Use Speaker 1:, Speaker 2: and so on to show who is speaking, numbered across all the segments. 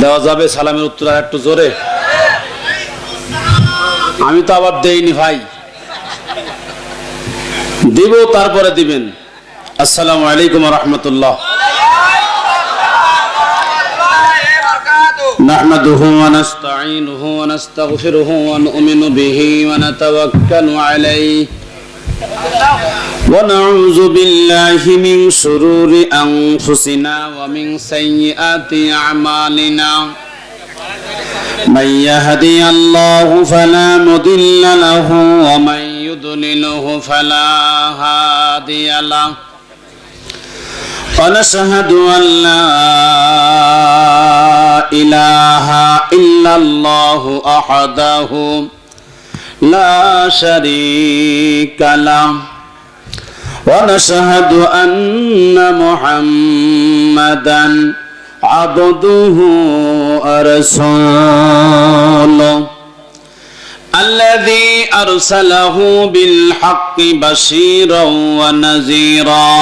Speaker 1: দেওয়া যাবে সালামের উত্তর আর একটু জোরে? আমি তো আবার দেইনি ভাই, দিব তারপরে দিবেন। আসসালামু আলাইকুম ওয়া রাহমাতুল্লাহ। নাহমাদুহু ওয়া নাস্তাঈনুহু ওয়া নাস্তাগফিরুহু ওয়া নু'মিনু বিহি ওয়া নাতাওয়াক্কালু আলাইহি ওয়া নাউযু বিল্লাহি মিন শুরুরি আনফুসিনা ওয়া মিন সাইয়্যাতি আ'মালিনা। من يهدي الله فلا مضل له ومن يضلله فلا هادي له ونشهد أن لا إله إلا الله وحده لا شريك له ونشهد أن محمدا عبده ورسوله الذي أرسله بالحق بشيرا ونذيرا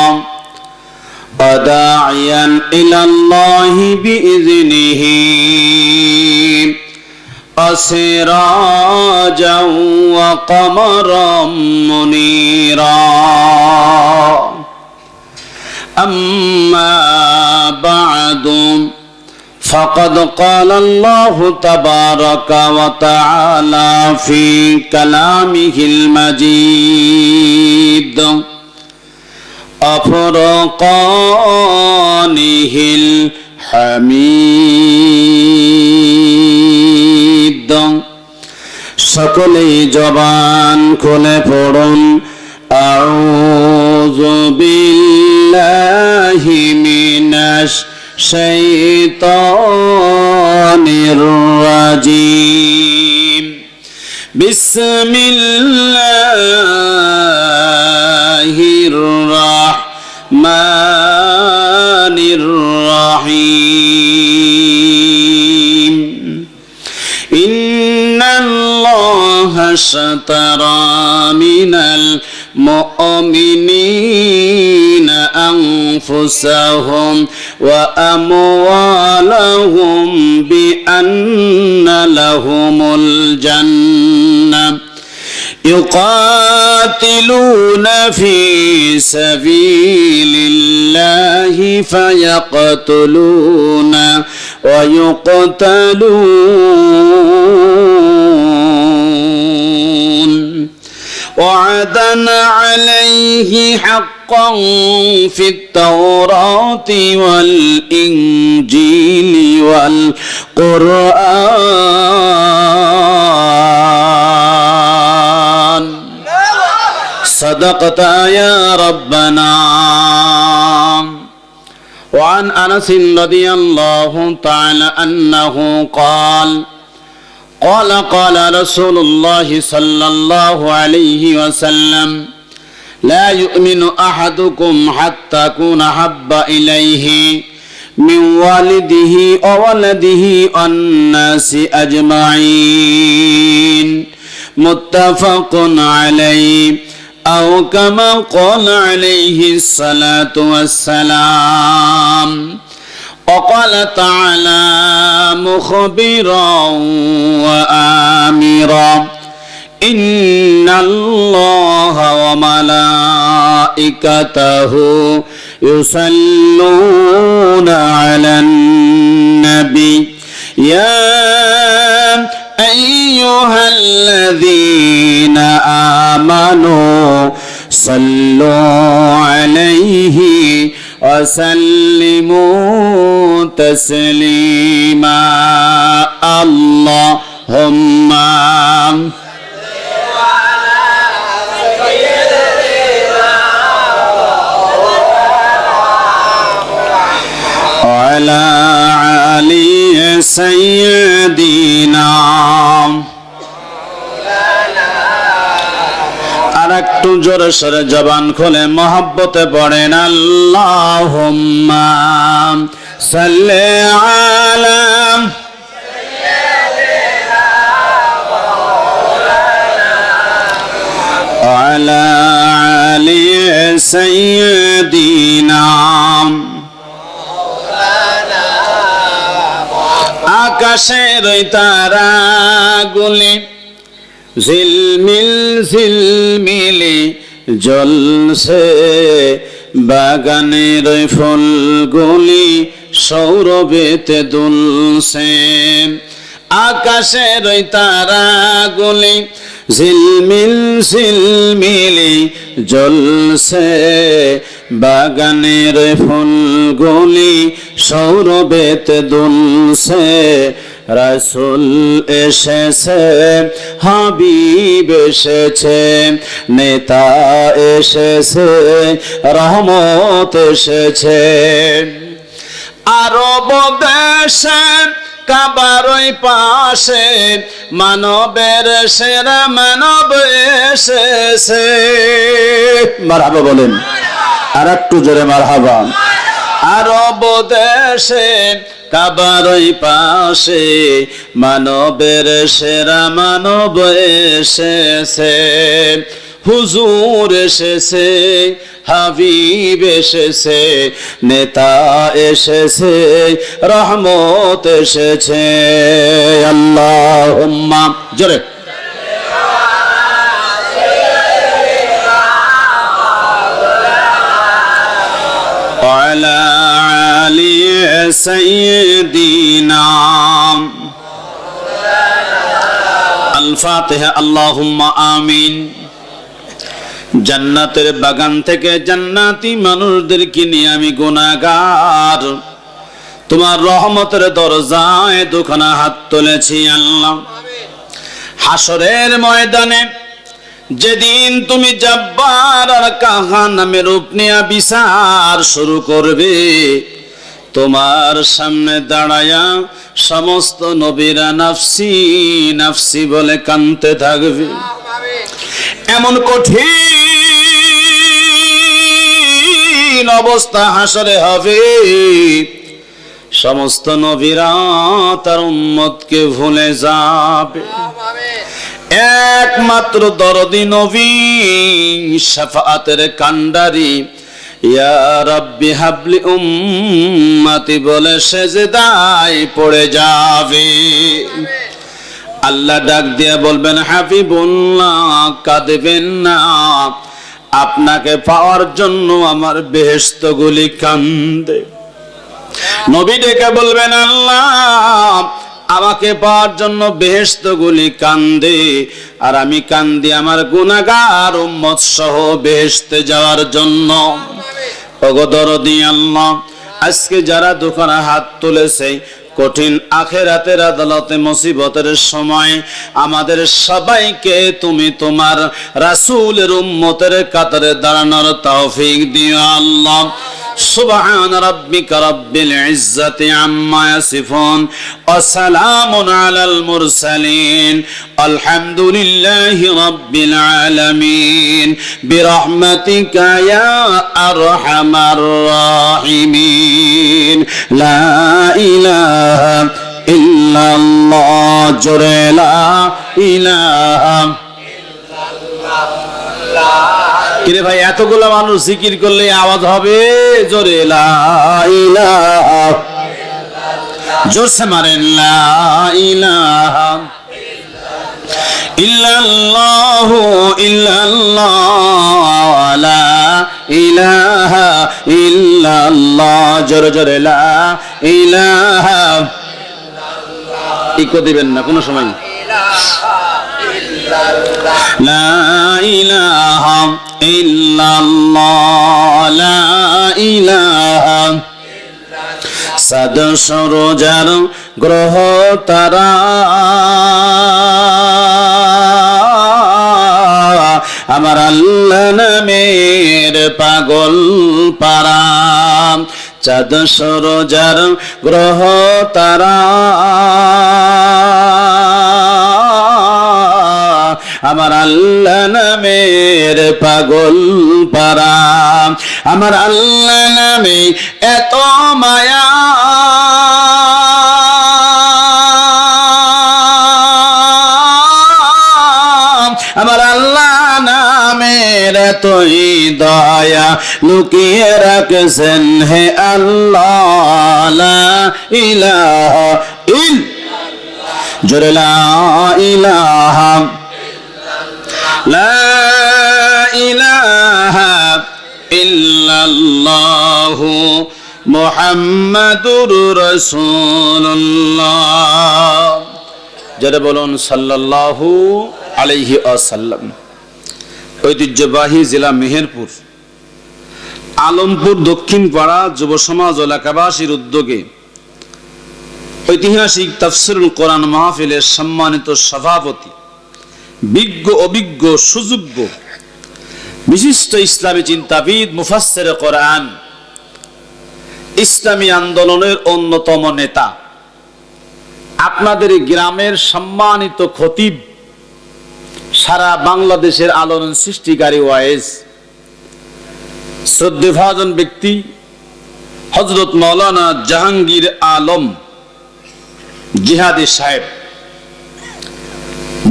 Speaker 1: وداعيا إلى الله بإذنه وسراجا وقمرا منيرا. أما بعد فقد قال الله تبارك وتعالى في كلامه المجيد وفرقانه الحميد. সকলেই জবান খুলে পড়ুন আউযু বিল্লাহি মিনাশ শাইতানির রাজিম. বিসমিল্লাহির রাহমানির রাহিম. ইন্নাল্লাহা শাতারা মিনাল মুমিনিনা আনফুসাহুম ওয়া আমওয়ালাহুম বিআন্না লাহুমুল জান্নাহ ইউকাতিলুনা ফি সাবিলিল্লাহি ফায়াকতুলুনা ওয়া ইউকতালুন وعدا عليه حقا في التوراة والإنجيل والقرآن. صدقت يا ربنا. وعن أنس رضي الله تعالى أنه قال قال رسول الله صلى الله عليه وسلم لا يؤمن أحدكم حتى أكون أحب إليه من والده وولده والناس أجمعين. متفق عليه أو كما قال عليه الصلاة والسلام. وقال تعالى مخبرا وآمرا إن الله وملائكته يصلون على النبي يا أيها الذين آمنوا صلوا عليه وسلموا تسليما. اللهم وعلى علي سيدنا. আর একটু জোরে সরে জবান খুলে মহব্বতে পড়েন আল্লাহুম্মা সাল্লি আলা وعلى علي سيدنا. আকাশের ওই তারাগুলি ঝিলমিল ঝিলমিলি জ্বলছে, বাগানের ওই ফুলগুলি সৌরভেতে দুলছে। আকাশের ওই তারাগুলি ঝিলমিল ঝিলমিলি জ্বলছে, বাগানের ওই ফুলগুলি সৌরভেতে দুলছে। রাসূল এসেছে, হাবিব এসেছে, নেতা এসেছে, রহমত এসেছে। আরব দেশে কাবার ওই পাশে মানবের সেরা মানব এসেছে। মারহাবা বলেন, আর একটু জোরে মারহাবা। আরব দেশে কাবার ওই পাশে মানবের সেরা মানব এসেছে। হুজুর এসেছে, হাবিব এসেছে, নেতা এসেছে, রহমত এসেছে। আল্লাহুম্মা জোরে ওয়ালা আলি সাইয়্যিদিনা। আল ফাতিহা। আল্লাহুম্মা আমিন। জান্নাতের বাগান থেকে জান্নাতি মানুষদেরকে নিয়ে আমি গুনাহগার তোমার রহমতের দরজায় দুখানা হাত তুলেছি আল্লাহ। হাসরের ময়দানে যেদিন তুমি জব্বার আর কাহার নামে রূপ নিয়ে বিচার শুরু করবে, তোমার সামনে দাঁড়ায়া সমস্ত নবীরা নাফসি নাফসি বলে কাঁদতে থাকবে। এমন কঠিন অবস্থা হাসরে হবে, সমস্ত নবীরা তার উম্মতকে ভুলে যাবে। একমাত্র দরদি নবী শাফাআতের কান্ডারি ইয়া রাব্বি হাবলি উম্মতি বলে সেজদায় পড়ে যাবে। আল্লাহ ডাক দিয়ে বলবেন, হাবিবুল্লাহ কাঁদবেন না, আপনাকে পাওয়ার জন্য আমার বেহেশতগুলি কান্দে। নবী ডেকে বলবেন, আল্লাহ আমাকে পাওয়ার জন্য বেহেশতগুলি কান্দে, আর আমি কান্দি আমার গুনাহগার উম্মত সহ বেহেশতে যাওয়ার জন্য। ওগো দরদি আল্লাহ, আজকে যারা দুখানা হাত তুলেছে, কঠিন আখিরাতের আদালতে মুসিবতের সময় আমাদের সবাইকে তুমি তোমার রাসূলের উম্মতের কাতারে দাঁড়ানোর তৌফিক দিও আল্লাহ। সুবহান রাব্বিকা রাব্বিল ইজ্জাতি আম্মা ইয়াসিফুন ওয়া সালামুন আলাল মুরসালিন আলহামদুলিল্লাহি রাব্বিল আলামিন বিরহমাতিকা ইয়া আরহামার রাহিমিন। লা ইলাহা ইল্লাল্লাহ। জোরে লা ইলাহা কিরে ভাই, এতগুলো মানুষ জিকির করলে আওয়াজ হবে জোরে লা ইলাহা। জোরসে মারেন লা ইলাহা ইল্লাল্লাহু ইল্লাল্লাহ লা ইলাহা ইল্লাল্লাহ। জোরে জোরে লা ইলাহা। ইকো দিবেন না কোনো সময়। লা ইলাহা ইল্লাল্লাহ লা ইলাহা। সাদ সরোজার গ্রহ তারা আমার আল্লাহ নামের পাগল পারা। চাঁদ সরোজার গ্রহ তারা আমার আল্লাহ নামের পাগল পারা। আমার আল্লাহ নামে এত মায়া, আমার আল্লাহ নামের এতই দয়া লুকিয়ে রাখছেন হে আল্লাহ। লা ইলাহা ইল্লাল্লাহ। জোরে লা ইলাহা লা ইলাহা ইল্লাল্লাহু মুহাম্মাদুর রাসূলুল্লাহ। যারা বলুন সাল্লাল্লাহু আলাইহি ওয়াসাল্লাম। ঐতিহ্যবাহী জেলা মেহেরপুর আলমপুর দক্ষিণ পাড়া যুব সমাজ এলাকাবাসীর উদ্যোগে ঐতিহাসিক তাফসিরুল কোরআন মাহফিলের সম্মানিত সভাপতি, বিজ্ঞ অভিজ্ঞ সুযোগ্য বিশিষ্ট ইসলামী চিন্তাবিদ, মুফাসসিরে কোরআন, ইসলামী আন্দোলনের অন্যতম নেতা, আপনাদের গ্রামের সম্মানিত খতিব, সারা বাংলাদেশের আলোড়ন সৃষ্টিকারী ওয়াইজ, শ্রদ্ধেভাজন ব্যক্তি হযরত মাওলানা জাহাঙ্গীর আলম জিহাদি সাহেব,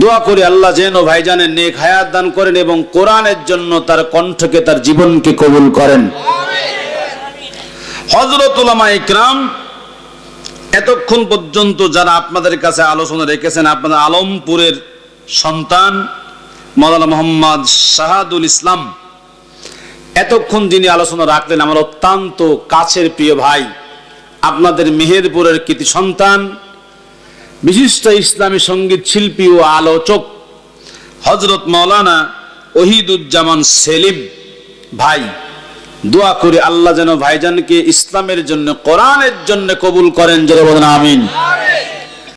Speaker 1: দোয়া করে আল্লাহ যেন ভাইজানের নেক হায়াত দান করেন এবং কোরআনের জন্য তার কণ্ঠকে, তার জীবনকে কবুল করেন। হযরত উলামা ইকরাম এতক্ষণ পর্যন্ত যারা আপনাদের কাছে আলোচনা রেখেছেন, আপনাদের আলমপুরের সন্তান মাওলানা মোহাম্মদ শাহাদুল ইসলাম এতক্ষণ যিনি আলোচনা রাখলেন, আমার অত্যন্ত কাছের প্রিয় ভাই, আপনাদের মেহেরপুরের কৃতি সন্তান, বিশিষ্ট ইসলামী সঙ্গীত শিল্পী ও আলোচক হযরত মাওলানা ওহিদুজ্জামান সেলিম ভাই, দোয়া করে আল্লাহ যেন ভাইজানকে ইসলামের জন্য, কোরআনের জন্য কবুল করেন। জোরে বলেন আমিন।